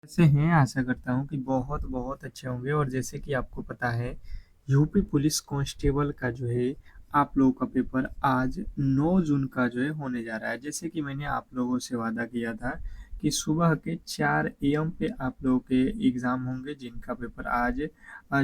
कैसे हैं? आशा करता हूँ कि बहुत-बहुत अच्छे होंगे और जैसे कि आपको पता है, यूपी पुलिस कांस्टेबल का जो है, आप लोगों का पेपर आज 9 जून का जो है होने जा रहा है। जैसे कि मैंने आप लोगों से वादा किया था कि सुबह के 4 एएम पे आप लोगों के एग्ज़ाम होंगे, जिनका पेपर आज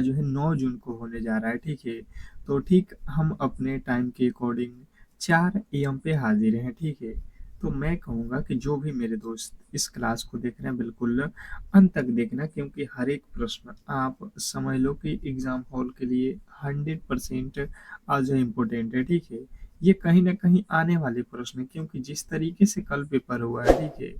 जो है 9 जून को होने जा रहा है, ठीक है? तो ठीक हम अपने टाइम के अकॉर्डिंग 4 एएम पे हाज़िर हैं, ठीक है? तो मैं कहूँगा कि जो भी मेरे दोस्त इस क्लास को देख रहे हैं बिल्कुल अंत तक देखना, क्योंकि हर एक प्रश्न आप समझ लो कि एग्ज़ाम हॉल के लिए 100% आज इम्पोर्टेंट है, ठीक है? ये कहीं न कहीं आने वाले प्रश्न हैं, क्योंकि जिस तरीके से कल पेपर हुआ है, ठीक है?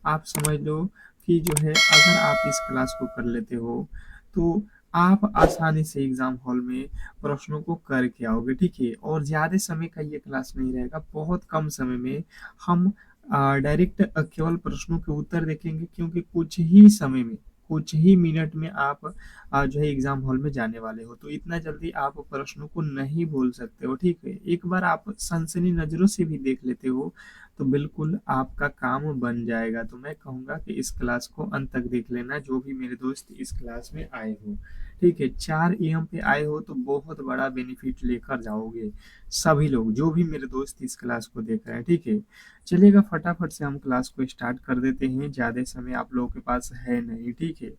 आप समझ लो कि जो है अगर आप इस क्लास को कर लेते हो, तो आप आसानी से एग्ज़ाम हॉल में प्रश्नों को करके आओगे, ठीक है? और ज़्यादा समय का ये क्लास नहीं रहेगा, बहुत कम समय में हम डायरेक्ट केवल प्रश्नों के उत्तर देखेंगे, क्योंकि कुछ ही समय में, कुछ ही मिनट में आप जो है एग्ज़ाम हॉल में जाने वाले हो, तो इतना जल्दी आप प्रश्नों को नहीं भूल सकते हो, ठीक है? एक बार आप सनसनी नज़रों से भी देख लेते हो, तो बिल्कुल आपका काम बन जाएगा। तो मैं कहूँगा कि इस क्लास को अंत तक देख लेना, जो भी मेरे दोस्त इस क्लास में आए हो, ठीक है? 4 एएम पे आए हो तो बहुत बड़ा बेनिफिट लेकर जाओगे, सभी लोग, जो भी मेरे दोस्त इस क्लास को देख रहे हैं, ठीक है? चलिएगा फटाफट से हम क्लास को स्टार्ट कर देते हैं, ज़्यादा समय आप लोगों के पास है नहीं, ठीक है?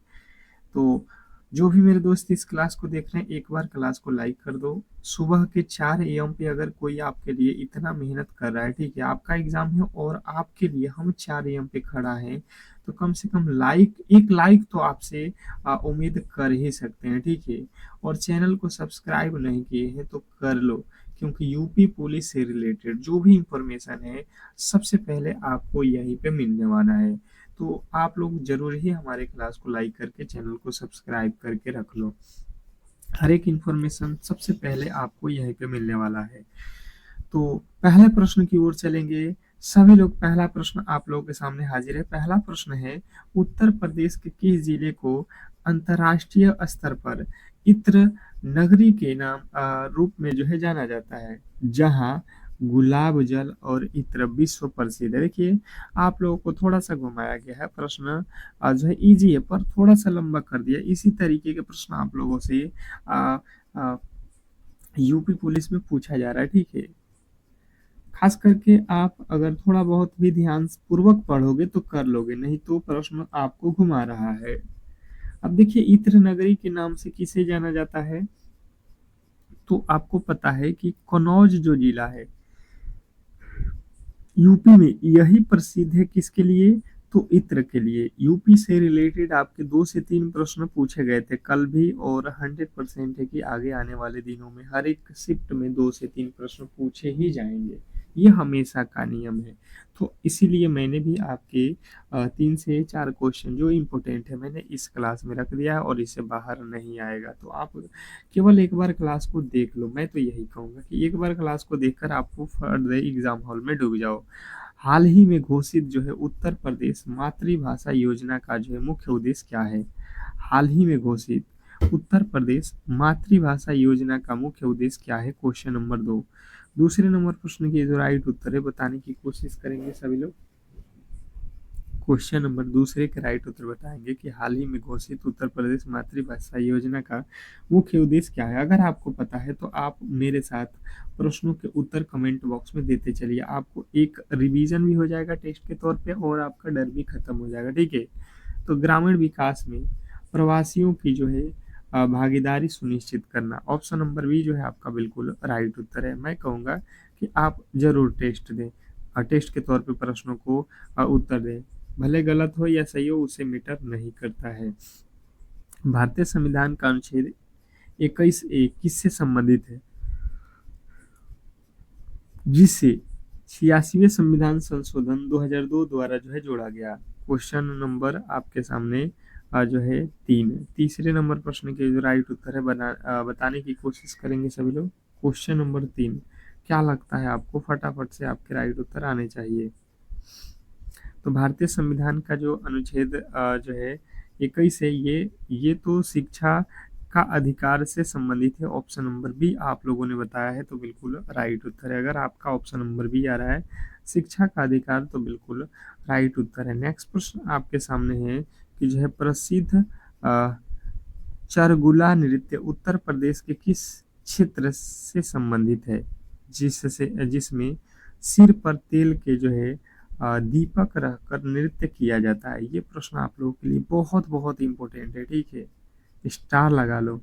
तो जो भी मेरे दोस्त इस क्लास को देख रहे हैं, एक बार क्लास को लाइक कर दो। सुबह के 4 एएम पे अगर कोई आपके लिए इतना मेहनत कर रहा है, ठीक है? आपका एग्ज़ाम है और आपके लिए हम 4 एएम पे खड़ा है, तो कम से कम एक लाइक तो आपसे उम्मीद कर ही सकते हैं, ठीक है? और चैनल को सब्सक्राइब नहीं किए हैं तो कर लो, क्योंकि यूपी पुलिस से रिलेटेड जो भी इन्फॉर्मेशन है, सबसे पहले आपको यहीं पे मिलने वाला है। तो आप लोग ज़रूर ही हमारे क्लास को लाइक करके चैनल को सब्सक्राइब करके रख लो। हर एक इन्फॉर्मेशन सबसे पहले आपको यहीं पे मिलने वाला है। तो पहले प्रश्न की ओर चलेंगे। सभी लोग, पहला प्रश्न आप लोगों के सामने हाजिर है। पहला प्रश्न है, उत्तर प्रदेश के किस जिले को अंतर्राष्ट्रीय स्तर पर इत्र नगरी के नाम रूप में जो है जाना जाता है, जहां गुलाब जल और इत्र विश्व प्रसिद्ध है? देखिए, आप लोगों को थोड़ा सा घुमाया गया है प्रश्न, जो है इजी है पर थोड़ा सा लंबा कर दिया। इसी तरीके के प्रश्न आप लोगों से आ, आ, यूपी पुलिस में पूछा जा रहा है, ठीक है? खास करके आप अगर थोड़ा बहुत भी ध्यान पूर्वक पढ़ोगे तो कर लोगे, नहीं तो प्रश्न आपको घुमा रहा है। अब देखिए, इत्र नगरी के नाम से किसे जाना जाता है? तो आपको पता है कि कन्नौज जो जिला है यूपी में, यही प्रसिद्ध है किसके लिए? तो इत्र के लिए। यूपी से रिलेटेड आपके 2 से 3 प्रश्न पूछे गए थे कल भी, और 100% है कि आगे आने वाले दिनों में हर एक शिफ्ट में 2 से 3 प्रश्न पूछे ही जाएंगे। ये हमेशा का नियम है। तो इसीलिए मैंने भी आपके 3 से 4 क्वेश्चन जो इम्पोर्टेंट है, मैंने इस क्लास में रख दिया है और इससे बाहर नहीं आएगा। तो आप केवल एक बार क्लास को देख लो। मैं तो यही कहूँगा कि एक बार क्लास को देखकर आपको फर्दर एग्जाम हॉल में डूब जाओ। हाल ही में घोषित जो है उत्तर प्रदेश मातृभाषा योजना का जो है मुख्य उद्देश्य क्या है? हाल ही में घोषित उत्तर प्रदेश मातृभाषा योजना का मुख्य उद्देश्य क्या है? Question number 2। दूसरे नंबर प्रश्न की जो राइट उत्तर है बताने की कोशिश करेंगे सभी लोग। क्वेश्चन नंबर दूसरे के राइट उत्तर बताएंगे कि हाल ही में घोषित उत्तर प्रदेश मातृभाषा योजना का मुख्य उद्देश्य क्या है? अगर आपको पता है तो आप मेरे साथ प्रश्नों के उत्तर कमेंट बॉक्स में देते चलिए। आपको एक रिवीजन भी हो जाएगा टेस्ट के तौर पे, और आपका डर भी खत्म हो जाएगा, ठीक है? तो ग्रामीण विकास में प्रवासियों की जो है भागीदारी सुनिश्चित करना, ऑप्शन नंबर बी जो है आपका बिल्कुल राइट उत्तर है। मैं कहूँगा कि आप जरूर टेस्ट दें, टेस्ट के तौर पे प्रश्नों को उत्तर दें, भले गलत हो या सही हो, उसे मैटर नहीं करता है। भारतीय संविधान का अनुच्छेद 21A किससे संबंधित है, जिससे 86वें संविधान संशोधन 2002 द्वारा जो है जोड़ा गया? क्वेश्चन नंबर आपके सामने जो है 3। तीसरे नंबर प्रश्न के जो राइट उत्तर है बताने की कोशिश करेंगे सभी लोग। क्वेश्चन नंबर 3, क्या लगता है आपको? फटाफट से आपके राइट उत्तर आने चाहिए। तो भारतीय संविधान का जो अनुच्छेद जो है 21 है, ये तो शिक्षा का अधिकार से संबंधित है। ऑप्शन नंबर बी आप लोगों ने बताया है, तो बिल्कुल राइट उत्तर है। अगर आपका ऑप्शन नंबर बी आ रहा है, शिक्षा का अधिकार, तो बिल्कुल राइट उत्तर है। नेक्स्ट प्रश्न आपके सामने है कि जो है प्रसिद्ध चरगुला नृत्य उत्तर प्रदेश के किस क्षेत्र से संबंधित है, जिसमें सिर पर तेल के जो है दीपक रखकर नृत्य किया जाता है। ये प्रश्न आप लोगों के लिए बहुत बहुत इम्पोर्टेंट है, ठीक है। स्टार लगा लो,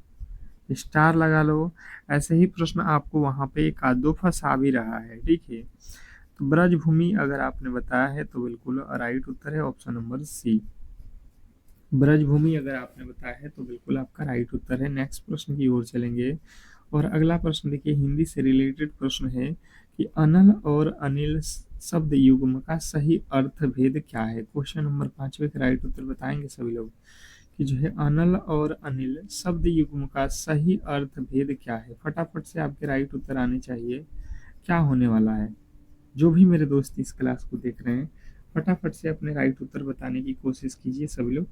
स्टार लगा लो। ऐसे ही प्रश्न आपको वहां पे एक आध दो फंसा भी रहा है, ठीक है। तो ब्रजभूमि अगर आपने बताया है तो बिल्कुल राइट उत्तर है ऑप्शन नंबर सी। ब्रजभूमि अगर आपने बताया है तो बिल्कुल आपका राइट उत्तर है। नेक्स्ट प्रश्न की ओर चलेंगे और अगला प्रश्न देखिए हिंदी से रिलेटेड प्रश्न है कि अनल और अनिल शब्द युग्म का सही अर्थ भेद क्या है। क्वेश्चन नंबर 5 का राइट उत्तर बताएंगे सभी लोग कि जो है अनल और अनिल शब्द युग्म का सही अर्थ भेद क्या है। फटाफट से आपके राइट उत्तर आने चाहिए। क्या होने वाला है, जो भी मेरे दोस्त इस क्लास को देख रहे हैं फटाफट से अपने राइट उत्तर बताने की कोशिश कीजिए सभी लोग।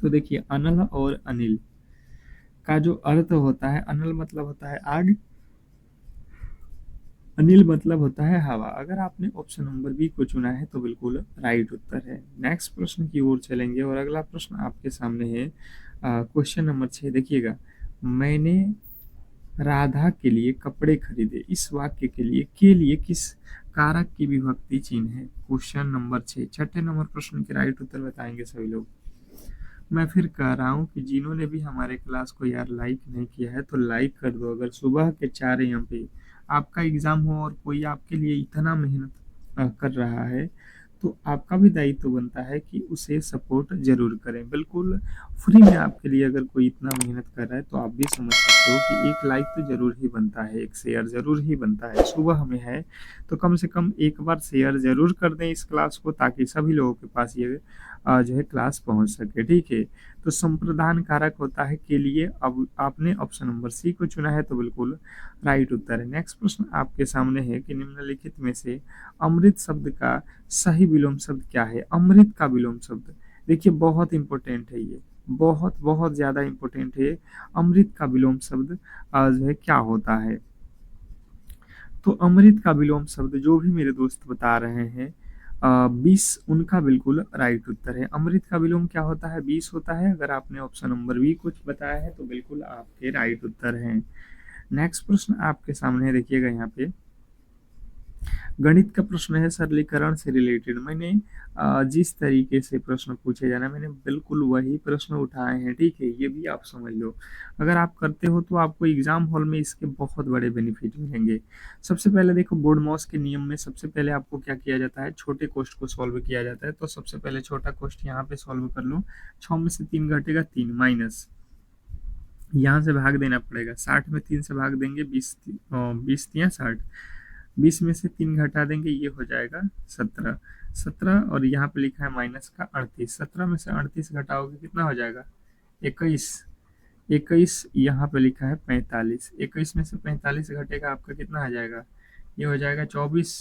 तो देखिए अनल और अनिल का जो अर्थ होता है, अनल मतलब होता है आग, अनिल मतलब होता है हवा। अगर आपने ऑप्शन नंबर बी को चुना है तो बिल्कुल राइट उत्तर है। नेक्स्ट प्रश्न की ओर चलेंगे और अगला प्रश्न आपके सामने है क्वेश्चन नंबर 6। देखिएगा, मैंने राधा के लिए कपड़े खरीदे, इस वाक्य के लिए किस कारक की विभक्ति चिन्ह है। क्वेश्चन नंबर 6 छठे नंबर प्रश्न के राइट उत्तर बताएंगे सभी लोग। मैं फिर कह रहा हूँ कि जिन्होंने भी हमारे क्लास को यार लाइक नहीं किया है तो लाइक कर दो। अगर सुबह के 4 AM पे आपका एग्जाम हो और कोई आपके लिए इतना मेहनत कर रहा है तो आपका भी दायित्व बनता है कि उसे सपोर्ट जरूर करें। बिल्कुल फ्री में आपके लिए अगर कोई इतना मेहनत कर रहा है तो आप भी समझ सकते हो कि एक लाइक तो जरूर ही बनता है, एक शेयर जरूर ही बनता है। सुबह में है तो कम से कम एक बार शेयर जरूर कर दें इस क्लास को, ताकि सभी लोगों के पास ये जो है क्लास पहुंच सके, ठीक है। तो संप्रदान कारक होता है के लिए। अब आपने ऑप्शन नंबर सी को चुना है तो बिल्कुल राइट उत्तर है। नेक्स्ट प्रश्न आपके सामने है कि निम्नलिखित में से अमृत शब्द का सही विलोम शब्द क्या है। अमृत का विलोम शब्द देखिए बहुत इंपॉर्टेंट है, ये बहुत बहुत ज्यादा इंपॉर्टेंट है। अमृत का विलोम शब्द जो है क्या होता है। तो अमृत का विलोम शब्द जो भी मेरे दोस्त बता रहे हैं 20 उनका बिल्कुल राइट उत्तर है। अमृत का विलोम क्या होता है, 20 होता है। अगर आपने ऑप्शन नंबर बी कुछ बताया है तो बिल्कुल आपके राइट उत्तर हैं। नेक्स्ट प्रश्न आपके सामने है, देखिएगा यहाँ पे गणित का प्रश्न है सरलीकरण से रिलेटेड। मैंने जिस तरीके से प्रश्न पूछे जाना मैंने बिल्कुल वही प्रश्न उठाए हैं, ठीक है। ये भी आप समझ लो, अगर आप करते हो तो आपको एग्जाम हॉल में इसके बहुत बड़े बेनिफिट मिलेंगे। सबसे पहले देखो बोर्ड मॉस के नियम में सबसे पहले आपको क्या किया जाता है, छोटे क्वेश्चन को सॉल्व किया जाता है। तो सबसे पहले छोटा क्वेश्चन यहाँ पे सॉल्व कर लो। 6 में से 3 घटेगा 3 माइनस यहाँ से भाग देना पड़ेगा। 60 में 3 से भाग देंगे 20 20 या 60, 20 में से 3 घटा देंगे ये हो जाएगा 17। 17 और यहाँ पे लिखा है माइनस का 38। 17 में से 38 घटाओगे कितना हो जाएगा 21। 21 यहाँ पे लिखा है 45। 21 में से 45 घटेगा आपका कितना आ जाएगा, ये हो जाएगा 24।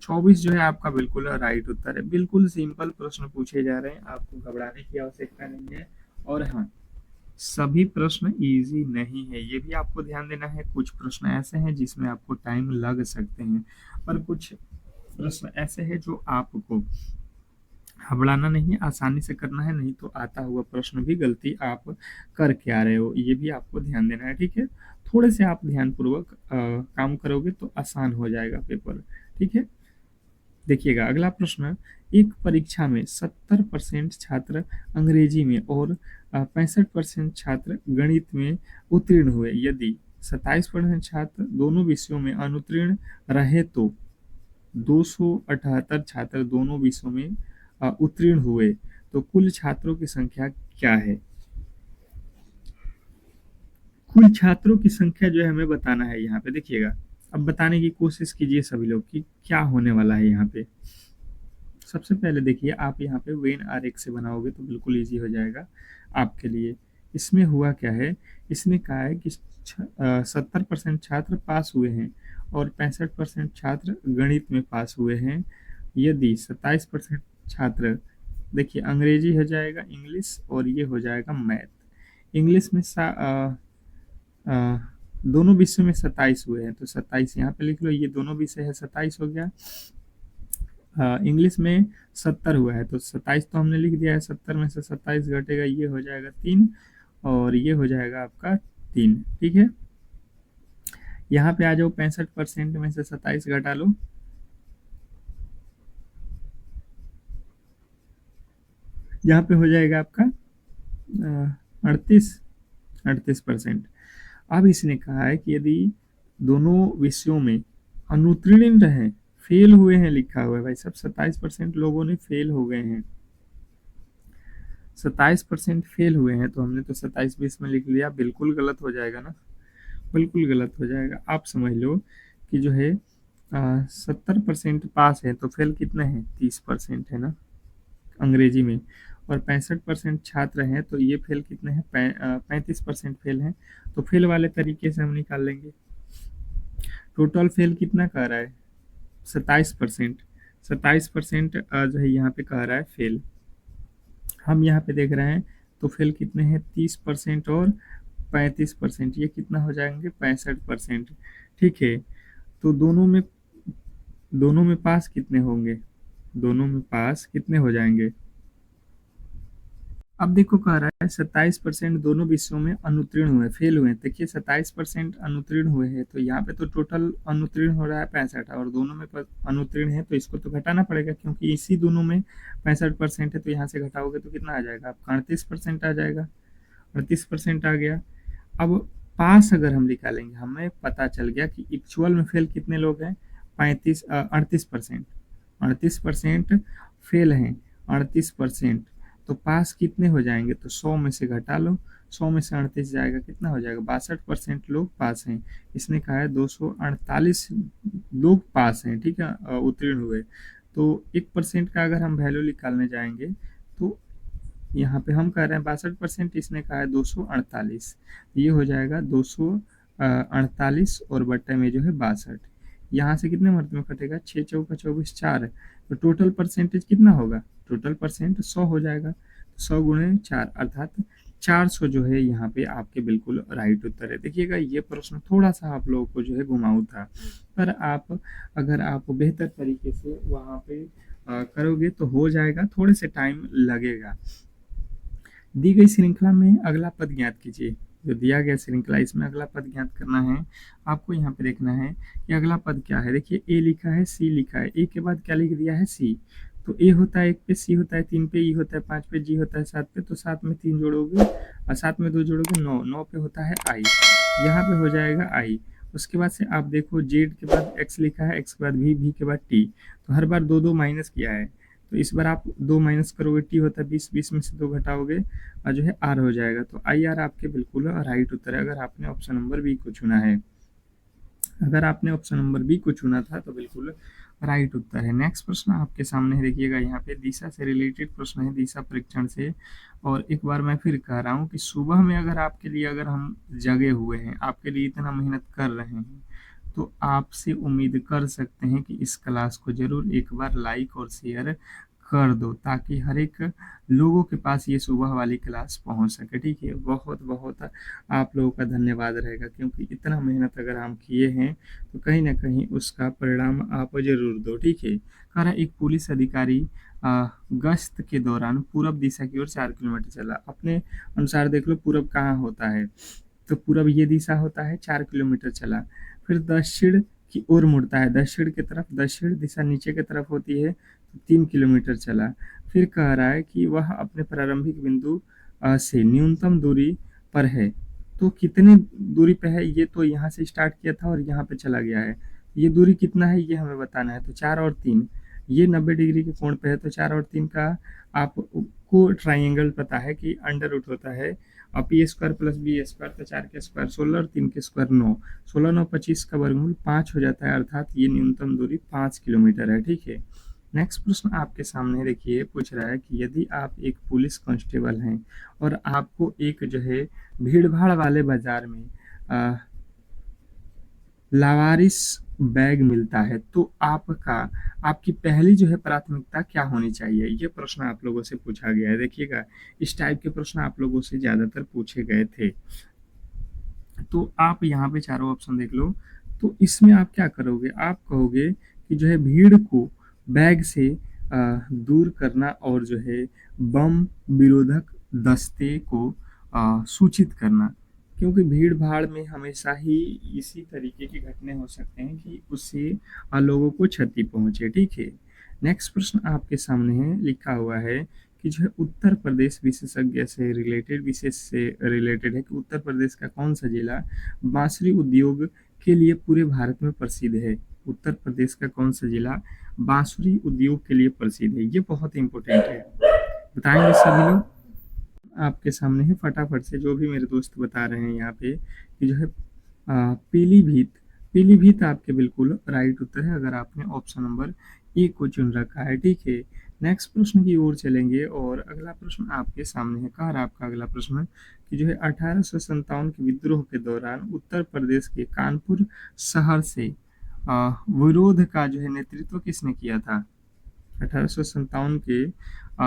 24 जो है आपका बिल्कुल राइट उत्तर है। बिल्कुल सिंपल प्रश्न पूछे जा रहे हैं, आपको घबराने की आवश्यकता नहीं है। और हाँ, सभी प्रश्न इजी नहीं है, ये भी आपको ध्यान देना है। कुछ प्रश्न ऐसे हैं जिसमें आपको टाइम लग सकते हैं, पर कुछ प्रश्न ऐसे हैं जो आपको घबराना नहीं, आसानी से करना है। नहीं तो आता हुआ प्रश्न भी गलती आप करके आ रहे हो, ये भी आपको ध्यान देना है, ठीक है। थोड़े से आप ध्यानपूर्वक काम करोगे तो आसान हो जाएगा पेपर, ठीक है। देखिएगा अगला प्रश्न, एक परीक्षा में 70% छात्र अंग्रेजी में और 65% छात्र गणित में उत्तीर्ण हुए। यदि 27% छात्र दोनों विषयों में अनुत्तीर्ण रहे तो 278 छात्र दोनों विषयों में उत्तीर्ण हुए तो कुल छात्रों की संख्या क्या है। कुल छात्रों की संख्या जो है हमें बताना है यहाँ पे। देखिएगा अब बताने की कोशिश कीजिए सभी लोग कि क्या होने वाला है यहाँ पे। सबसे पहले देखिए आप यहाँ पे वेन आरेख से बनाओगे तो बिल्कुल इजी हो जाएगा आपके लिए। इसमें हुआ क्या है, इसने कहा है कि 70% छात्र पास हुए हैं और 65% छात्र गणित में पास हुए हैं। यदि 27% छात्र, देखिए अंग्रेजी हो जाएगा इंग्लिश और ये हो जाएगा मैथ। इंग्लिश में अ, दोनों विषयों में 27 हुए हैं तो 27 यहाँ पे लिख लो, ये दोनों विषय है 27 हो गया। इंग्लिश में 70 हुआ है, तो 27 तो हमने लिख दिया है, 70 में से 27 घटेगा, ये हो जाएगा 3, और ये हो जाएगा आपका 3। ठीक है, यहाँ पे आ जाओ, 65% में से 27 घटा लो, यहाँ पे हो जाएगा आपका 38%। अब इसने कहा है कि यदि दोनों विषयों में अनुत्तीर्ण रहे, फेल हुए हैं लिखा हुआ है भाई सब, 27% लोगों ने फेल हो गए हैं, 27% फेल हुए हैं, तो हमने तो 27-20 में लिख लिया, बिल्कुल गलत हो जाएगा ना, बिल्कुल गलत हो जाएगा। आप समझ लो कि जो है 70% पास है, तो फेल कितना है, 30% है ना अंग्रेजी में, और 65% छात्र हैं, तो ये फेल कितने हैं, 35% फेल हैं, तो फेल वाले तरीके से हम निकाल लेंगे। टोटल फेल कितना कह रहा है, 27%, 27% जो है यहाँ पे कह रहा है फेल, हम यहाँ पे देख रहे हैं, तो फेल कितने हैं, 30% और 35%, ये कितना हो जाएंगे, 65%। ठीक है, तो दोनों में पास कितने होंगे, दोनों में पास कितने हो जाएंगे। अब देखो कह रहा है 27% दोनों विषयों में अनुत्तीर्ण हुए, फेल हुए, देखिए 27% अनुत्तीर्ण हुए हैं, तो यहाँ पे तो टोटल अनुत्तीर्ण हो रहा है 65, और दोनों में अनुत्तीर्ण है, तो इसको तो घटाना पड़ेगा, क्योंकि इसी दोनों में 65% है, तो यहाँ से घटाओगे तो कितना आ जाएगा आपका, 38% आ जाएगा, 38% आ गया। अब पास अगर हम निकालेंगे, हमें पता चल गया कि एक्चुअल में फेल कितने लोग हैं, 38%, 38% फेल हैं, 38%, तो पास कितने हो जाएंगे, तो 100 में से घटा लो, 100 में से 38 जाएगा, कितना हो जाएगा, 62% लोग पास हैं। इसने कहा है 248 लोग पास हैं, ठीक है, उत्तीर्ण हुए, तो 1% का अगर हम वैल्यू निकालने जाएंगे, तो यहाँ पे हम कह रहे हैं 62%, इसने कहा है 248, ये हो जाएगा 248 और बट्टे में जो है 62, यहाँ से कितने मर्द में कटेगा, 6 चौका 24, 4, तो टोटल परसेंटेज कितना होगा, टोटल परसेंट 100 हो जाएगा, 100 गुणे 4 अर्थात 400 जो है यहाँ पे आपके बिल्कुल राइट उत्तर है। देखिएगा ये प्रश्न थोड़ा सा आप लोगों को जो है घुमाऊ था, पर आप अगर आप बेहतर तरीके से वहाँ पे करोगे तो हो जाएगा, थोड़े से टाइम लगेगा। दी गई श्रृंखला में अगला पद ज्ञात कीजिए, जो दिया गया श्रृंखला इसमें अगला पद ज्ञात करना है। आपको यहाँ पे देखना है कि अगला पद क्या है, देखिए ए लिखा है, सी लिखा है, ए के बाद क्या लिख दिया है, सी, तो ए होता है 1 पे, सी होता है 3 पे, ई होता है 5 पे, जी होता है 7 पे, तो 7 में 3 जोड़ोगे और 7 में 2 जोड़ोगे 9, 9 पे होता है आई, यहाँ पे हो जाएगा आई। उसके बाद से आप देखो जेड के बाद एक्स लिखा है, एक्स के बाद भी के बाद टी, तो हर बार दो दो माइनस किया है, तो इस बार आप 2 माइनस करोगे, टी होता है 20, 20 में से 2 घटाओगे और जो है आर हो जाएगा, तो आई आर आपके बिल्कुल राइट उत्तर है, अगर आपने ऑप्शन नंबर बी को चुना है, अगर आपने ऑप्शन नंबर बी को चुना था तो बिल्कुल राइट उत्तर है। नेक्स्ट प्रश्न आपके सामने है, देखिएगा यहाँ पे दिशा से रिलेटेड प्रश्न है, दिशा परीक्षण से, और एक बार मैं फिर कह रहा हूँ कि सुबह में अगर आपके लिए, अगर हम जगे हुए हैं, आपके लिए इतना मेहनत कर रहे हैं, तो आपसे उम्मीद कर सकते हैं कि इस क्लास को जरूर एक बार लाइक और शेयर कर दो, ताकि हर एक लोगों के पास ये सुबह वाली क्लास पहुंच सके। ठीक है, बहुत बहुत आप लोगों का धन्यवाद रहेगा, क्योंकि इतना मेहनत अगर हम किए हैं तो कहीं ना कहीं उसका परिणाम आप जरूर दो। ठीक है, कह रहा एक पुलिस अधिकारी गश्त के दौरान पूरब दिशा की ओर 4 किलोमीटर चला, अपने अनुसार देख लो पूरब कहाँ होता है, तो पूरब ये दिशा होता है, 4 किलोमीटर चला, फिर दक्षिण की ओर मुड़ता है, दक्षिण की तरफ, दक्षिण दिशा नीचे की तरफ होती है, तो 3 किलोमीटर चला, फिर कह रहा है कि वह अपने प्रारंभिक बिंदु से न्यूनतम दूरी पर है, तो कितनी दूरी पे है, ये तो यहाँ से स्टार्ट किया था और यहाँ पे चला गया है, ये दूरी कितना है ये हमें बताना है, तो 4 और 3, ये 90 डिग्री के कोण पे है, तो 4 और 3 का आपको ट्राइंगल पता है कि अंडर रूट होता है, और P square plus B square, तो 4 के स्क्वायर 16 और 3 के स्क्वायर 9, 16 9 25 का वर्गमूल 5 हो जाता है, अर्थात ये न्यूनतम दूरी 5 किलोमीटर है। ठीक है, नेक्स्ट प्रश्न आपके सामने देखिए, पूछ रहा है कि यदि आप एक पुलिस कांस्टेबल हैं और आपको एक जो है भीड़ भाड़ वाले बाजार में लावारिस बैग मिलता है, तो आपकी पहली जो है प्राथमिकता क्या होनी चाहिए, ये प्रश्न आप लोगों से पूछा गया है। देखिएगा इस टाइप के प्रश्न आप लोगों से ज्यादातर पूछे गए थे, तो आप यहाँ पे चारों ऑप्शन देख लो, तो इसमें आप क्या करोगे, आप कहोगे कि जो है बैग से दूर करना और जो है बम विरोधक दस्ते को सूचित करना, क्योंकि भीड़ भाड़ में हमेशा ही इसी तरीके के घटने हो सकते हैं कि उससे लोगों को क्षति पहुंचे। ठीक है, नेक्स्ट प्रश्न आपके सामने है, लिखा हुआ है कि जो है उत्तर प्रदेश विशेषज्ञ से रिलेटेड, विशेष से रिलेटेड है कि उत्तर प्रदेश का कौन सा जिला बांसुरी उद्योग के लिए पूरे भारत में प्रसिद्ध है। उत्तर प्रदेश का कौन सा जिला बांसुरी उद्योग के लिए प्रसिद्ध है, ये बहुत इंपॉर्टेंट है, बताएंगे सभी लोग। आपके सामने है, फटाफट से जो भी मेरे दोस्त बता रहे हैं यहाँ पे कि जो है पीलीभीत, पीलीभीत आपके बिल्कुल राइट उत्तर है अगर आपने ऑप्शन नंबर ए को चुन रखा है। ठीक है, नेक्स्ट प्रश्न की ओर चलेंगे और अगला प्रश्न आपके सामने है। कह रहा आपका अगला प्रश्न कि जो है 1857 के विद्रोह के दौरान उत्तर प्रदेश के कानपुर शहर से विरोध का जो है नेतृत्व किसने किया था। 1857 के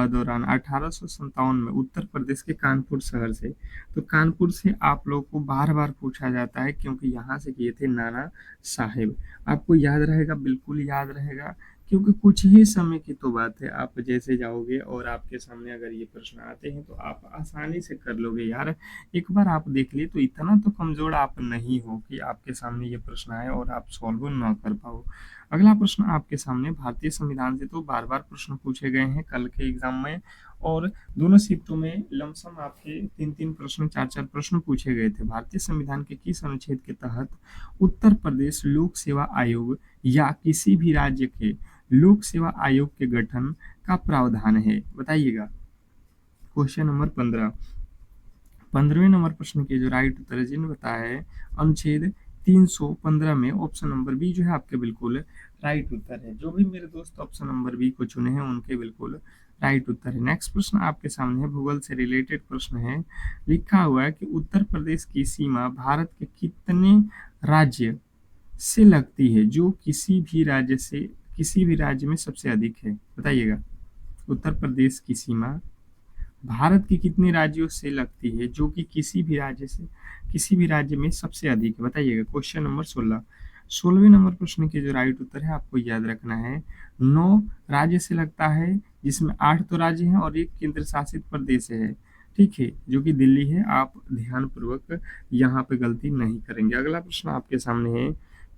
दौरान 1857 में उत्तर प्रदेश के कानपुर शहर से, तो कानपुर से आप लोग को बार बार पूछा जाता है क्योंकि यहाँ से किए थे नाना साहेब। आपको याद रहेगा, बिल्कुल याद रहेगा, क्योंकि कुछ ही समय की तो बात है, आप जैसे जाओगे और आपके सामने अगर ये प्रश्न आते हैं तो आप आसानी से कर लोगे यार। एक बार आप देख लिए तो इतना तो कमजोर आप नहीं हो कि आपके सामने ये प्रश्न आए और आप सॉल्व ना कर पाओ। अगला प्रश्न आपके सामने, भारतीय संविधान से तो बार बार प्रश्न पूछे गए हैं कल के एग्जाम में, और दोनों शिफ्टों में लमसम आपके 3-3 प्रश्न, 4-4 प्रश्न पूछे गए थे। भारतीय संविधान के किस अनुच्छेद के तहत उत्तर प्रदेश लोक सेवा आयोग या किसी भी राज्य के लोक सेवा आयोग के गठन का प्रावधान है, बताइएगा। क्वेश्चन नंबर 15, 15वें नंबर प्रश्न के जो राइट उत्तर है जिन्हें बताया है अनुच्छेद 315 में ऑप्शन नंबर बी जो है आपके बिल्कुल राइट उत्तर है। जो भी मेरे दोस्त ऑप्शन नंबर बी को चुने हैं उनके बिल्कुल राइट उत्तर है। नेक्स्ट प्रश्न आपके सामने है, भूगोल से रिलेटेड प्रश्न है, लिखा हुआ है कि उत्तर प्रदेश की सीमा भारत के कितने राज्य से लगती है जो किसी भी राज्य में सबसे अधिक है, बताइएगा। उत्तर प्रदेश की सीमा भारत के कितने राज्यों से लगती है जो कि किसी भी राज्य में सबसे अधिक है, बताइएगा। क्वेश्चन नंबर 16, 16वें नंबर प्रश्न के जो राइट उत्तर है आपको याद रखना है, 9 राज्य से लगता है जिसमें 8 तो राज्य हैं और एक केंद्र शासित प्रदेश है। ठीक है, जो कि दिल्ली है। आप ध्यान पूर्वक यहाँ पे गलती नहीं करेंगे। अगला प्रश्न आपके सामने है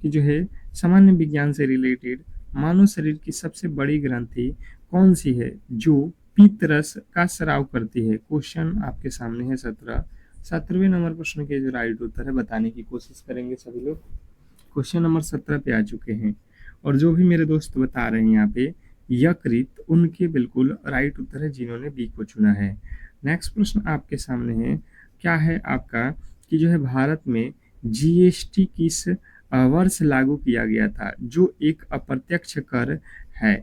कि जो है सामान्य विज्ञान से रिलेटेड मानव शरीर की सबसे बड़ी ग्रंथि कौन सी है जो पित्त रस का स्राव करती है। क्वेश्चन आपके सामने है 17, 17वें नंबर प्रश्न के जो राइट उत्तर है बताने की कोशिश करेंगे सभी लोग। क्वेश्चन नंबर 17 पे आ चुके हैं और जो भी मेरे दोस्त बता रहे हैं यहाँ पे यकृत, उनके बिल्कुल राइट उत्तर है जिन्होंने बी को चुना है। नेक्स्ट प्रश्न आपके सामने है, क्या है आपका कि जो है भारत में जीएसटी किस वर्ष लागू किया गया था जो एक अप्रत्यक्ष कर है,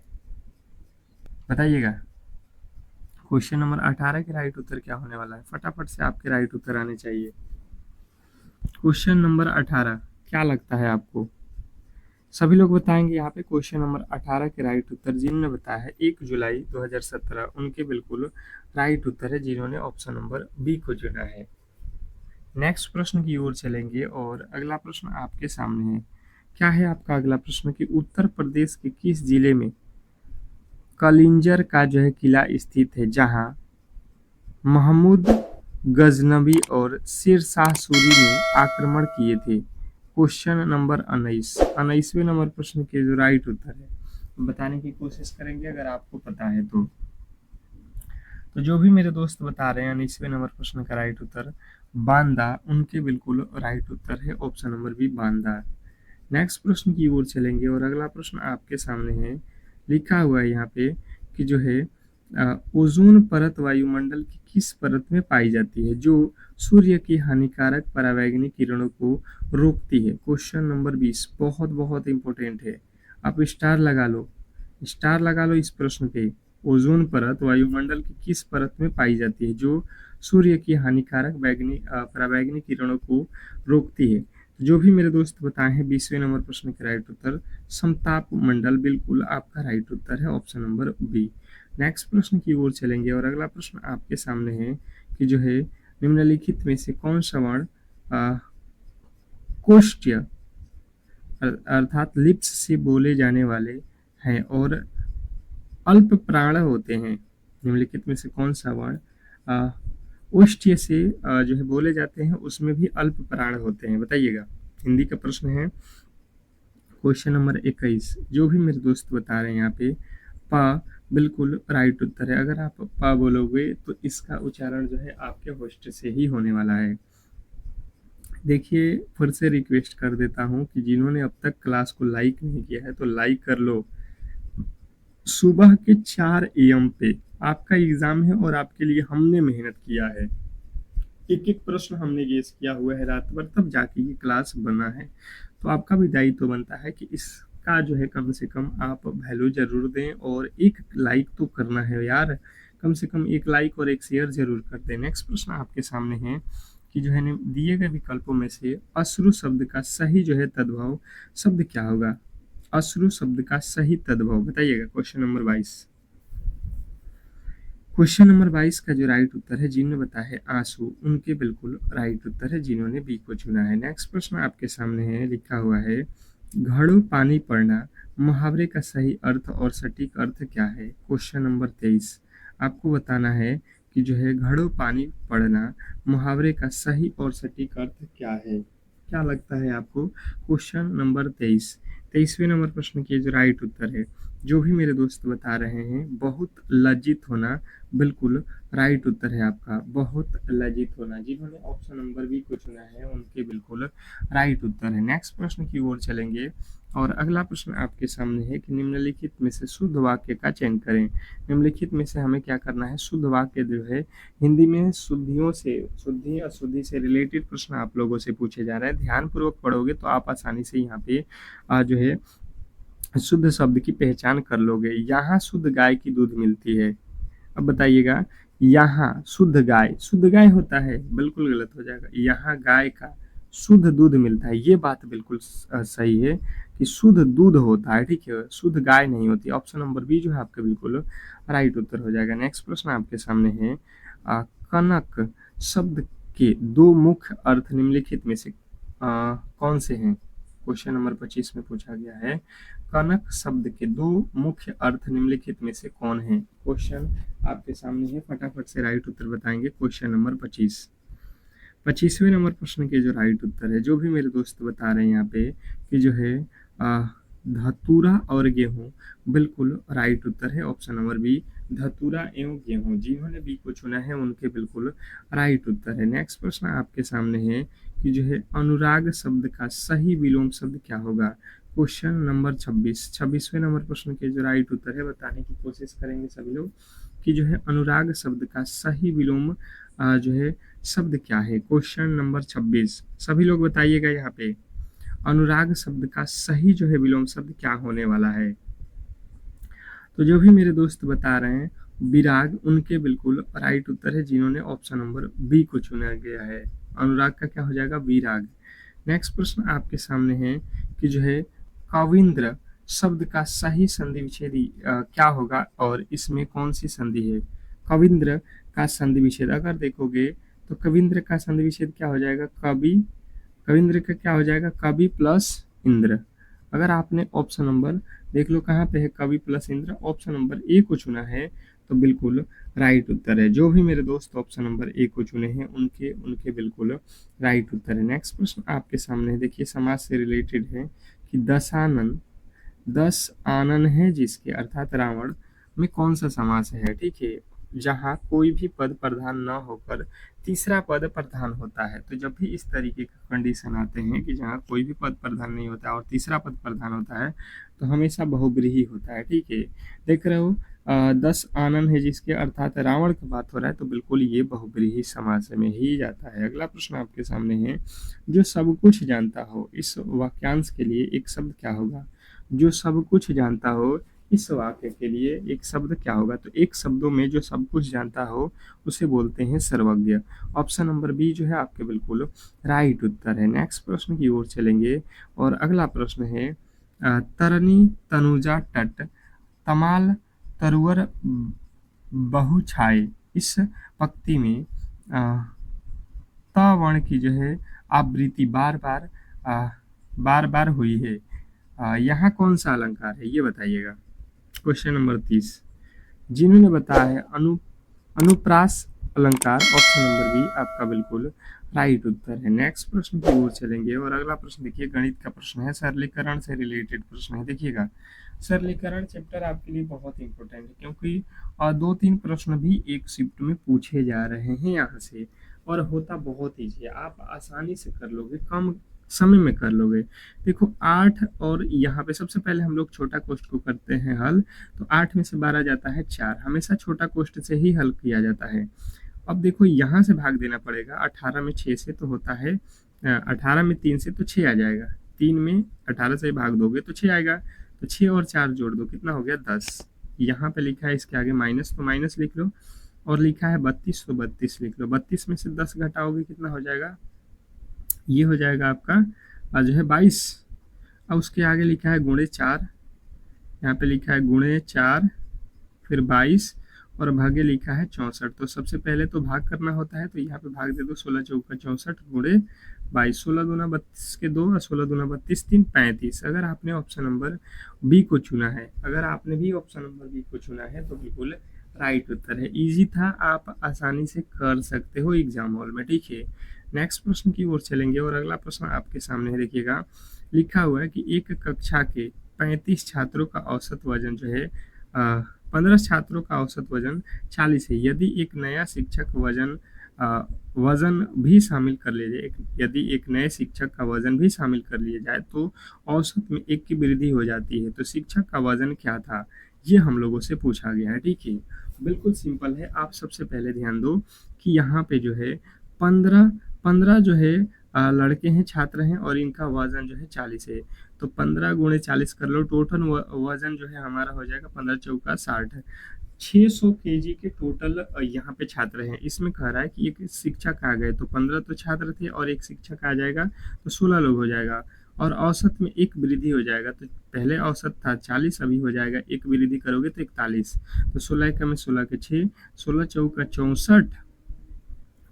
बताइएगा। क्वेश्चन नंबर 18 के राइट उत्तर क्या होने वाला है, फटाफट से आपके राइट उत्तर आने चाहिए। क्वेश्चन नंबर 18 क्या लगता है आपको, सभी लोग बताएंगे यहाँ पे। क्वेश्चन नंबर 18 के राइट उत्तर जिन्होंने बताया है 1 जुलाई 2017, उनके बिल्कुल राइट उत्तर है जिन्होंने ऑप्शन नंबर बी को चुना है। नेक्स्ट प्रश्न की ओर चलेंगे और अगला प्रश्न आपके सामने है, क्या है आपका अगला प्रश्न कि उत्तर प्रदेश के किस जिले में कलिंजर का जो है किला स्थित है जहां महमूद गजनबी और शेर शाह सूरी ने आक्रमण किए थे। क्वेश्चन नंबर 19, 19वें नंबर प्रश्न के जो राइट उत्तर है बताने की कोशिश करेंगे अगर आपको पता है तो जो भी मेरे दोस्त बता रहे हैं 19वें नंबर प्रश्न का राइट उत्तर बांदा, उनके बिल्कुल राइट उत्तर है ऑप्शन नंबर बी बांदा। नेक्स्ट प्रश्न की ओर चलेंगे और अगला प्रश्न आपके सामने है, लिखा हुआ है यहाँ पे कि जो है ओजोन परत वायुमंडल की किस परत में पाई जाती है जो सूर्य की हानिकारक परावैंगनिक किरणों को रोकती है। क्वेश्चन नंबर 20 बहुत बहुत इंपॉर्टेंट है, आप स्टार लगा लो, स्टार लगा लो इस प्रश्न पे। ओजोन परत वायुमंडल की किस परत में पाई जाती है जो सूर्य की हानिकारक परावैंगनिक किरणों को रोकती है। जो भी मेरे दोस्त बताए हैं 20वें नंबर प्रश्न का राइट उत्तर समताप मंडल, बिल्कुल आपका राइट उत्तर है ऑप्शन नंबर बी। नेक्स्ट प्रश्न की ओर चलेंगे और अगला प्रश्न आपके सामने है कि जो है निम्नलिखित में से कौन सा वर्ण कोष्ठ्य अर्थात लिप्स से बोले जाने वाले हैं और अल्प प्राण होते हैं? निम्नलिखित में से कौन सा वर्ण ओष्ठ्य से जो है बोले जाते हैं, उसमें भी अल्प प्राण होते हैं? बताइएगा। हिंदी का प्रश्न है, क्वेश्चन नंबर 21। जो भी मेरे दोस्त बता रहे हैं यहाँ पे, पा बिल्कुल राइट उत्तर है। अगर आप पा बोलोगे तो इसका उच्चारण जो है आपके होस्ट से ही होने वाला है। देखिए, फिर से रिक्वेस्ट कर देता हूँ कि जिन्होंने अब तक क्लास को लाइक नहीं किया है तो लाइक कर लो। सुबह के 4 AM पे आपका एग्जाम है और आपके लिए हमने मेहनत किया है, एक एक प्रश्न हमने गेस किया हुआ है रात भर, तब जाके ये क्लास बना है। तो आपका भी दायित्व तो बनता है कि इसका जो है कम से कम आप वैल्यू जरूर दें, और एक लाइक तो करना है यार, कम से कम एक लाइक और एक शेयर जरूर कर दें। नेक्स्ट प्रश्न आपके सामने है कि जो है दिए गए विकल्पों में से अश्रु शब्द का सही जो है तद्भव शब्द क्या होगा? अश्रु शब्द का सही तद्भव बताइएगा। Question number 22। क्वेश्चन नंबर 22 का जो राइट उत्तर है, जिन्होंने बताया है आंसू, उनके बिल्कुल राइट उत्तर है जिन्होंने बी को चुना है। नेक्स्ट प्रश्न आपके सामने है, लिखा हुआ है घड़ों पानी पड़ना मुहावरे का सही अर्थ और सटीक अर्थ क्या है? Question number 23। आपको बताना है कि जो है घड़ों पानी पड़ना मुहावरे का सही और सटीक अर्थ क्या है? क्या लगता है आपको? Question number 23। 23वें नंबर प्रश्न की जो राइट उत्तर है, जो भी मेरे दोस्त बता रहे हैं, बहुत लज्जित होना बिल्कुल राइट उत्तर है आपका, बहुत लज्जित होना। जिन्होंने ऑप्शन नंबर बी को चुना है उनके बिल्कुल राइट उत्तर है। नेक्स्ट प्रश्न की ओर चलेंगे, और अगला प्रश्न आपके सामने है कि निम्नलिखित में से शुद्ध वाक्य का चयन करें। निम्नलिखित में से हमें क्या करना है? शुद्ध वाक्य जो है हिंदी में शुद्धियों से, शुद्धि अशुद्धि से रिलेटेड प्रश्न आप लोगों से पूछे जा रहे हैं। ध्यानपूर्वक पढ़ोगे तो आप आसानी से यहाँ पे जो है शुद्ध शब्द की पहचान कर लोगे। यहाँ शुद्ध गाय की दूध मिलती है। अब बताइएगा, यहाँ शुद्ध गाय होता है? बिल्कुल गलत हो जाएगा। यहाँ गाय का शुद्ध दूध मिलता है, ये बात बिल्कुल सही है कि शुद्ध दूध होता है, ठीक है, शुद्ध गाय नहीं होती। ऑप्शन नंबर बी जो है आपका बिल्कुल राइट उत्तर हो जाएगा। नेक्स्ट प्रश्न आपके सामने है, कनक शब्द के दो मुख्य अर्थ निम्नलिखित में से कौन से हैं? क्वेश्चन नंबर 25 में पूछा गया है, कनक शब्द के दो मुख्य अर्थ निम्नलिखित में से कौन है? क्वेश्चन आपके सामने है, फटाफट से राइट उत्तर बताएंगे। Question number 25। 25वें नंबर प्रश्न के जो राइट उत्तर है, जो भी मेरे दोस्त बता रहे हैं यहाँ पे कि जो है धतूरा और गेहूं, बिल्कुल राइट उत्तर है ऑप्शन नंबर बी, धतूरा एवं गेहूं। जिन्होंने बी को चुना है उनके बिल्कुल राइट उत्तर है। नेक्स्ट प्रश्न आपके सामने है कि जो है अनुराग शब्द का सही विलोम शब्द क्या होगा? Question number 26। 26वें नंबर प्रश्न के जो राइट उत्तर है बताने की कोशिश करेंगे सभी लोग कि जो है अनुराग शब्द का सही विलोम जो है शब्द क्या है? क्वेश्चन नंबर 26 सभी लोग बताइएगा यहाँ पे, अनुराग शब्द का सही जो है विलोम शब्द क्या होने वाला है? तो जो भी मेरे दोस्त बता रहे हैं विराग, उनके बिल्कुल राइट उत्तर है जिन्होंने ऑप्शन नंबर बी को चुना गया है। अनुराग का क्या हो जाएगा? विराग। नेक्स्ट प्रश्न आपके सामने है कि जो है कविंद्र शब्द का सही संधि विच्छेदी क्या होगा और इसमें कौन सी संधि है? कविंद्र का संधि विच्छेद अगर देखोगे तो कविंद्र का संधि विच्छेद क्या हो जाएगा? कवि, कविंद्र का क्या हो जाएगा? कवि प्लस इंद्र। अगर आपने ऑप्शन नंबर देख लो कहाँ पे है, कवि plus Indra, option number A को चुना है तो बिल्कुल राइट उत्तर है। जो भी मेरे दोस्त ऑप्शन नंबर ए को चुने हैं उनके उनके बिल्कुल राइट उत्तर है। नेक्स्ट प्रश्न आपके सामने देखिए, समाज से रिलेटेड है कि दशानन, 10 आनन है जिसके, अर्थात रावण में कौन सा समास है? ठीक है, जहाँ कोई भी पद प्रधान न होकर तीसरा पद प्रधान होता है। तो जब भी इस तरीके का कंडीशन आते हैं कि जहाँ कोई भी पद प्रधान नहीं होता और तीसरा पद प्रधान होता है तो हमेशा बहुब्रीही होता है। ठीक है, देख रहे हो 10 आनन है जिसके, अर्थात रावण की बात हो रहा है, तो बिल्कुल ये बहुब्रीही समास में ही जाता है। अगला प्रश्न आपके सामने है, जो सब कुछ जानता हो, इस वाक्यांश के लिए एक शब्द क्या होगा? जो सब कुछ जानता हो, इस वाक्य के लिए एक शब्द क्या होगा? तो एक शब्दों में जो सब कुछ जानता हो उसे बोलते हैं सर्वज्ञ। ऑप्शन नंबर बी जो है आपके बिल्कुल राइट उत्तर है। नेक्स्ट प्रश्न की ओर चलेंगे, और अगला प्रश्न है तरनी तनुजा तट तमाल तरुवर बहु छाए, इस पंक्ति में त वर्ण की जो है आवृत्ति बार बार हुई है। यहाँ कौन सा अलंकार है ये बताइएगा। Question number 30। जिन्होंने बताया है अनुप्रास अलंकार, ऑप्शन नंबर बी आपका बिल्कुल राइट उत्तर है। नेक्स्ट प्रश्न की ओर चलेंगे और अगला प्रश्न देखिए गणित का प्रश्न है, सरलीकरण से रिलेटेड प्रश्न है। देखिएगा सरलीकरण चैप्टर आपके लिए बहुत इंपॉर्टेंट है क्योंकि 2-3 प्रश्न भी एक शिफ्ट में पूछे जा रहे हैं यहाँ से, और होता बहुत ईजी है, आप आसानी से कर लोगे, कम समय में कर लोगे। देखो 8 और यहाँ पे सबसे पहले हम लोग छोटा कोष्ठ को करते हैं हल, तो 8 में से 12 जाता है 4, हमेशा छोटा कोष्ठ से ही हल किया जाता है। अब देखो यहाँ से भाग देना पड़ेगा, 18 में 6 से तो होता है 18 में 3 से तो 6 आ जाएगा, 3 में 18 से भाग दोगे तो 6 आएगा, तो 6 और 4 जोड़ दो कितना हो गया 10। यहाँ पे लिखा है इसके आगे माइनस, तो माइनस लिख लो, और लिखा है 32 तो 32 लिख लो, 32 में से 10 घटाओगे कितना हो जाएगा, ये हो जाएगा आपका जो है 22। अब उसके आगे लिखा है गुणे 4, यहाँ पे लिखा है गुणे 4 फिर 22 और भागे लिखा है 64। तो सबसे पहले तो भाग करना होता है, तो यहाँ पे भाग दे दो, 16 चौका 64 गुणे 22, 16 दूना 32 के 2 और 16 दूना 32 3 35। अगर आपने ऑप्शन नंबर बी को चुना है, अगर आपने भी ऑप्शन नंबर बी को चुना है तो बिल्कुल राइट उत्तर है। इजी था, आप आसानी से कर सकते हो एग्जाम हॉल में, ठीक है। नेक्स्ट प्रश्न की ओर चलेंगे और अगला प्रश्न आपके सामने है। देखिएगा लिखा हुआ है कि एक कक्षा के 35 छात्रों का औसत वजन जो है 15 छात्रों का औसत वजन 40 है। यदि एक नया शिक्षक वजन भी शामिल कर लिया जाए, यदि एक नए शिक्षक का वजन भी शामिल कर लिया जाए तो औसत में 1 की वृद्धि हो जाती है, तो शिक्षक का वजन क्या था, ये हम लोगों से पूछा गया है, ठीक है। बिल्कुल सिंपल है, आप सबसे पहले ध्यान दो कि यहाँ पे जो है 15 जो है लड़के हैं, छात्र हैं, और इनका वजन जो है 40 है, तो 15 गुणे 40 कर लो, टोटल वजन जो है हमारा हो जाएगा 15 चौका 60, 600 केजी के टोटल यहाँ पे छात्र हैं। इसमें कह रहा है कि एक शिक्षक आ गए, तो 15 तो छात्र थे और एक शिक्षक आ जाएगा तो 16 लोग हो जाएगा, और औसत में 1 वृद्धि हो जाएगा, तो पहले औसत था 40, अभी हो जाएगा 1 वृद्धि करोगे तो 41, तो 16 का में 16 के 6, 16 चौका 64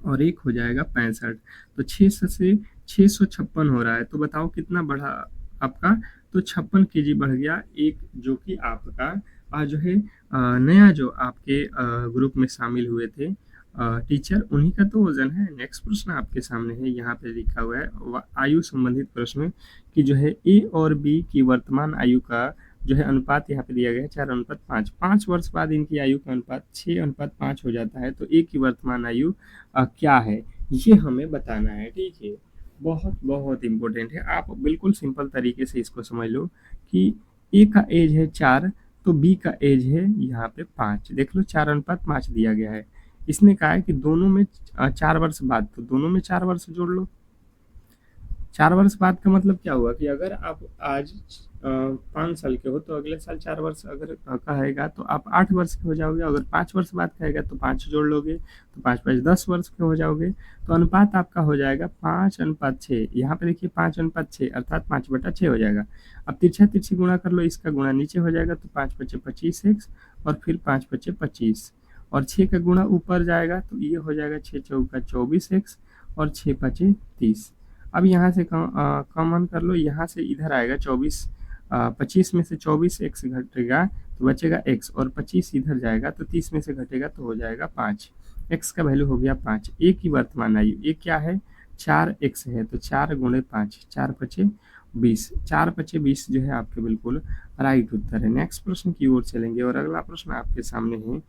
और 1 हो जाएगा 65, तो 6 से 656 हो रहा है। तो बताओ कितना बढ़ा आपका, तो 56 केजी बढ़ गया, एक जो कि आपका जो है नया जो आपके ग्रुप में शामिल हुए थे टीचर, उन्हीं का तो वजन है। नेक्स्ट प्रश्न आपके सामने है, यहाँ पे लिखा हुआ है आयु संबंधित प्रश्न कि जो है ए और बी की वर्तमान आयु का जो है अनुपात यहाँ पे दिया गया है 4:5। 5 वर्ष बाद इनकी आयु का अनुपात 6:5 हो जाता है, तो ए की वर्तमान आयु क्या है ये हमें बताना है, ठीक है। बहुत बहुत इम्पोर्टेंट है, आप बिल्कुल सिंपल तरीके से इसको समझ लो कि ए का एज है 4, तो बी का एज है यहाँ पे 5, देख लो 4:5 दिया गया है। इसने कहा है कि दोनों में 4 वर्ष बाद, तो दोनों में 4 वर्ष जोड़ लो। 4 वर्ष बाद का मतलब क्या हुआ कि अगर आप आज 5 साल के हो तो अगले साल 4 वर्ष अगर कहेगा तो आप 8 वर्ष के हो जाओगे, अगर 5 वर्ष बाद कहेगा तो 5 जोड़ लोगे, तो 5 5 10 वर्ष के हो जाओगे, तो अनुपात आपका हो जाएगा 5:6। यहाँ पे देखिए 5:6 अर्थात 5/6 हो जाएगा। अब तिरछा तिरछी गुणा कर लो, इसका गुणा नीचे हो जाएगा, तो 5×5 = 25x और फिर 5×5 = 25 और 6 का गुणा ऊपर जाएगा, तो ये हो जाएगा 6 चौका 24x और 6×5 = 30। अब यहाँ से कॉमन कर लो, यहाँ से इधर आएगा 24, 25 में से 24 एक्स घटेगा तो बचेगा x, और 25 इधर जाएगा तो 30 में से घटेगा तो हो जाएगा 5, x का वैल्यू हो गया 5। ए की वर्तमान आयु, ए क्या है 4x है, तो 4 गुणे 5, 4×5 = 20, 4×5 = 20 जो है आपके बिल्कुल राइट उत्तर है। नेक्स्ट प्रश्न की ओर चलेंगे और अगला प्रश्न आपके सामने है,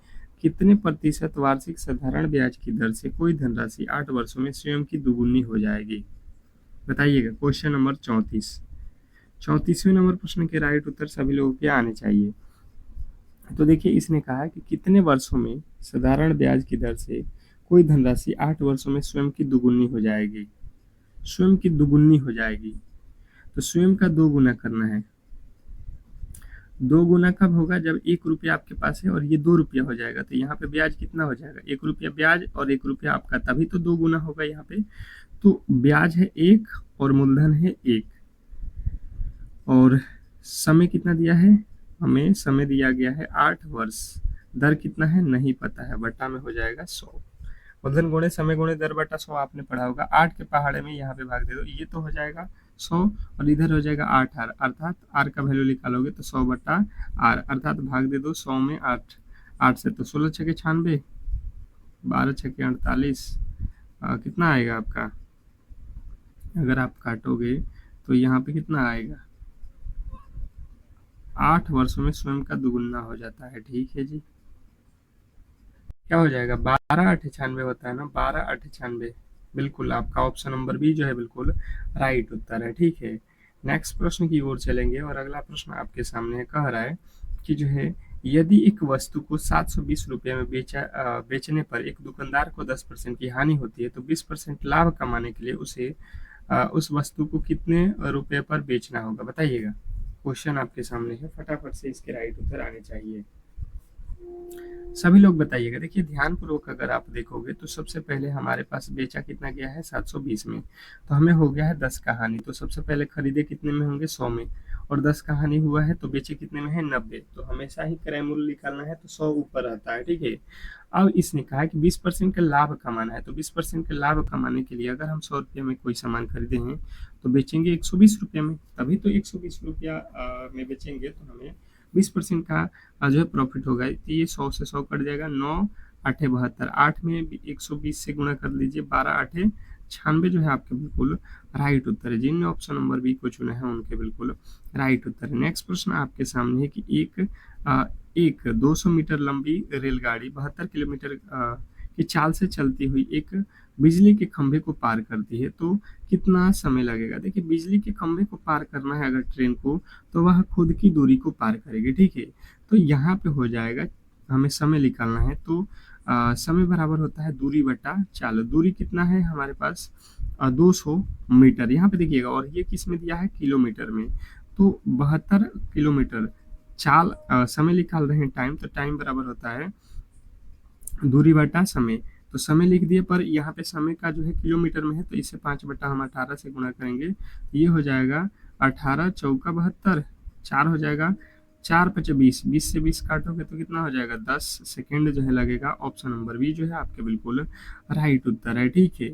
कितने प्रतिशत वार्षिक साधारण ब्याज की दर से कोई धनराशि 8 वर्षों में स्वयं की दुगुनी हो जाएगी, बताइएगा। क्वेश्चन नंबर 34वें नंबर प्रश्न के राइट उत्तर सभी लोगों के आने चाहिए। तो देखिए इसने कहा कि कितने वर्षों में साधारण ब्याज की दर से कोई धनराशि 8 वर्षों में स्वयं की दुगुनी हो जाएगी, स्वयं की दुगुनी हो जाएगी। तो स्वयं का 2 गुना करना है। 2 गुना कब होगा, जब 1 रुपया आपके पास है और ये 2 रुपया हो जाएगा, तो यहाँ पे ब्याज कितना हो जाएगा, 1 रुपया ब्याज और 1 रुपया आपका, तभी तो 2 गुना होगा यहाँ पे। तो ब्याज है 1 और मूलधन है 1, और समय कितना दिया है, हमें समय दिया गया है 8 वर्ष, दर कितना है नहीं पता है, बटा में हो जाएगा 100, मूलधन गुणे समय गुणे दर बटा 100 आपने पढ़ा होगा। 8 के पहाड़े में यहाँ पे भाग दे दो, ये तो हो जाएगा 100 और इधर हो जाएगा 8r, अर्थात r का वैल्यू निकालोगे तो 100/r, अर्थात भाग दे दो 100 में 8, 8 से तो 16 छके 96, 12 छके 48, कितना आएगा आपका? अगर आप काटोगे तो यहाँ पे कितना आएगा? 8 वर्षों में स्वयं का दुगुना हो जाता है। ठीक है जी, क्या हो जाएगा? 12 8 96 होता है ना, 12 8 96। बिल्कुल आपका ऑप्शन नंबर बी जो है बिल्कुल राइट उत्तर है। ठीक है, नेक्स्ट प्रश्न की ओर चलेंगे और अगला प्रश्न आपके सामने है, कह रहा है कि जो है यदि एक वस्तु को 720 रुपये में बेचने पर एक दुकानदार को 10% की हानि होती है तो 20% लाभ कमाने के लिए उसे उस वस्तु को कितने रुपए पर बेचना होगा, बताइएगा। क्वेश्चन आपके सामने है, फटाफट से इसके राइट उत्तर आने चाहिए। सभी लोग बताइएगा। देखिए ध्यानपूर्वक अगर आप देखोगे तो सबसे पहले हमारे पास बेचा कितना गया है 720 में, तो हमें हो गया है 10 का हानि, तो सबसे पहले खरीदे कितने में होंगे 100 में, और 10 का हानि हुआ है तो बेचे कितने में है 90। तो हमेशा ही क्रय मूल्य निकालना है तो 100 ऊपर रहता है। ठीक है, अब इसने कहा कि 20% का लाभ कमाना है, तो 20% का लाभ कमाने के लिए अगर हम 100 रुपये में कोई सामान खरीदे हैं तो बेचेंगे 120 रुपये में, तभी तो 120 रुपया में बेचेंगे, तो हमें 20% का जो है प्रॉफिट होगा। तो ये 100 से 100 कट जाएगा, 9 8 72, 8 में 120 से गुणा कर लीजिए, 12 8 96 जो है आपके बिल्कुल राइट उत्तर है। जिनने ऑप्शन नंबर बी को चुना है उनके बिल्कुल राइट उत्तर है। नेक्स्ट प्रश्न आपके सामने है कि एक 200 मीटर लंबी रेलगाड़ी 72 किलोमीटर की चाल से चलती हुई एक बिजली के खंभे को पार करती है तो कितना समय लगेगा? देखिए बिजली के खंभे को पार करना है अगर ट्रेन को, तो वह खुद की दूरी को पार करेगी। ठीक है, तो यहाँ पे हो जाएगा, हमें समय निकालना है तो समय बराबर होता है दूरी बटा चाल। दूरी कितना है हमारे पास? 200 मीटर। यहाँ पे देखिएगा, और ये किस में दिया है? किलोमीटर में। तो 72 किलोमीटर चाल, समय निकाल रहे हैं टाइम, तो टाइम बराबर होता है दूरी बटा समय। तो समय लिख दिए, पर यहाँ पे समय का जो है किलोमीटर में है, तो इसे 5 बटा हम 18 से गुणा करेंगे, तो ये हो जाएगा 18 चौका 72, 4 हो जाएगा, 4 5 20, 20 से 20 काटोगे तो कितना हो जाएगा? 10 सेकेंड जो है लगेगा। ऑप्शन नंबर बी जो है आपके बिल्कुल राइट उत्तर है। ठीक है,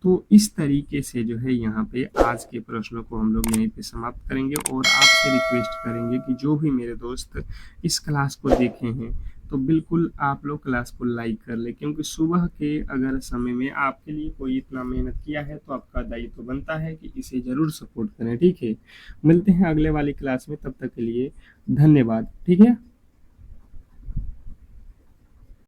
तो इस तरीके से जो है यहाँ पे आज के प्रश्नों को हम लोग यहीं पे समाप्त करेंगे, और आपसे रिक्वेस्ट करेंगे कि जो भी मेरे दोस्त इस क्लास को देखे हैं तो बिल्कुल आप लोग क्लास को लाइक कर ले, क्योंकि सुबह के अगर समय में आपके लिए कोई इतना मेहनत किया है तो आपका दायित्व तो बनता है कि इसे जरूर सपोर्ट करें। ठीक है, मिलते हैं अगले वाली क्लास में, तब तक के लिए धन्यवाद। ठीक है।